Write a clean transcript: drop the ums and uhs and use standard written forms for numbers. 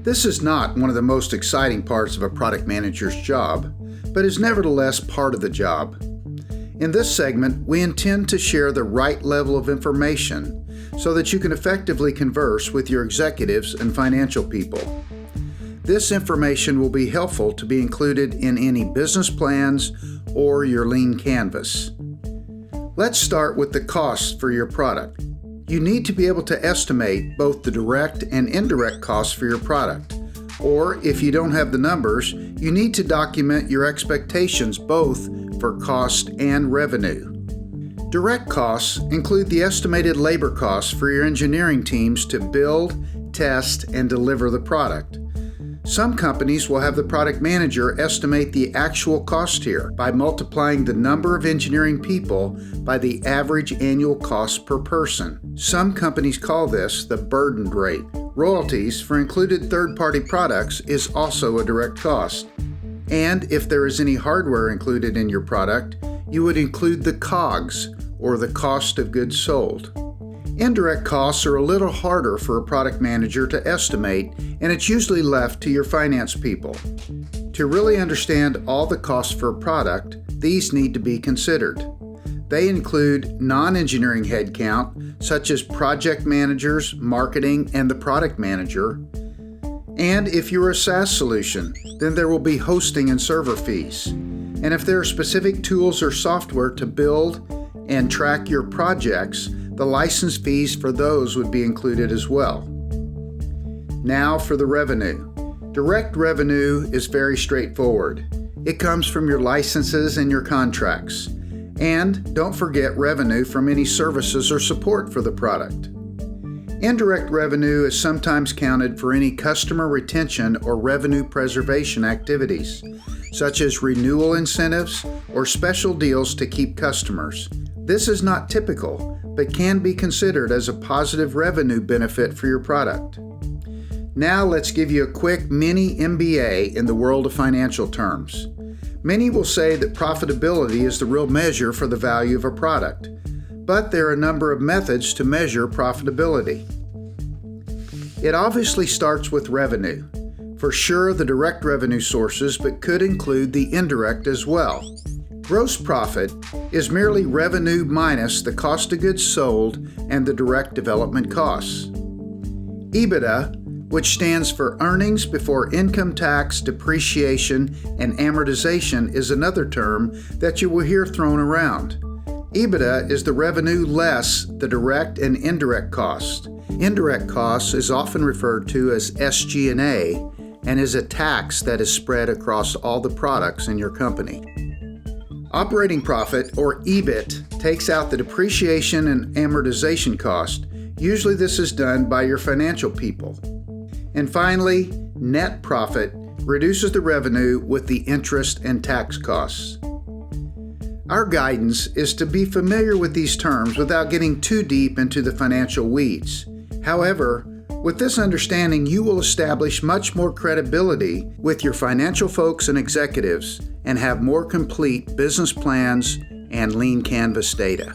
This is not one of the most exciting parts of a product manager's job, but is nevertheless part of the job. In this segment, we intend to share the right level of information so that you can effectively converse with your executives and financial people. This information will be helpful to be included in any business plans or your lean canvas. Let's start with the costs for your product. You need to be able to estimate both the direct and indirect costs for your product. Or if you don't have the numbers, you need to document your expectations both for cost and revenue. Direct costs include the estimated labor costs for your engineering teams to build, test, and deliver the product. Some companies will have the product manager estimate the actual cost here by multiplying the number of engineering people by the average annual cost per person. Some companies call this the burden rate. Royalties for included third-party products is also a direct cost. And if there is any hardware included in your product, you would include the COGS, or the cost of goods sold. Indirect costs are a little harder for a product manager to estimate, and it's usually left to your finance people. To really understand all the costs for a product, these need to be considered. They include non-engineering headcount, such as project managers, marketing, and the product manager. And if you're a SaaS solution, then there will be hosting and server fees. And if there are specific tools or software to build and track your projects, the license fees for those would be included as well. Now for the revenue. Direct revenue is very straightforward. It comes from your licenses and your contracts. And don't forget revenue from any services or support for the product. Indirect revenue is sometimes counted for any customer retention or revenue preservation activities, such as renewal incentives or special deals to keep customers. This is not typical, but can be considered as a positive revenue benefit for your product. Now let's give you a quick mini MBA in the world of financial terms. Many will say that profitability is the real measure for the value of a product, but there are a number of methods to measure profitability. It obviously starts with revenue. For sure, the direct revenue sources, but could include the indirect as well. Gross profit is merely revenue minus the cost of goods sold and the direct development costs. EBITDA, which stands for earnings before income tax, depreciation, and amortization, is another term that you will hear thrown around. EBITDA is the revenue less the direct and indirect costs. Indirect costs is often referred to as SG&A and is a tax that is spread across all the products in your company. Operating profit, or EBIT, takes out the depreciation and amortization cost. Usually this is done by your financial people. And finally, net profit reduces the revenue with the interest and tax costs. Our guidance is to be familiar with these terms without getting too deep into the financial weeds. However, with this understanding, you will establish much more credibility with your financial folks and executives and have more complete business plans and lean canvas data.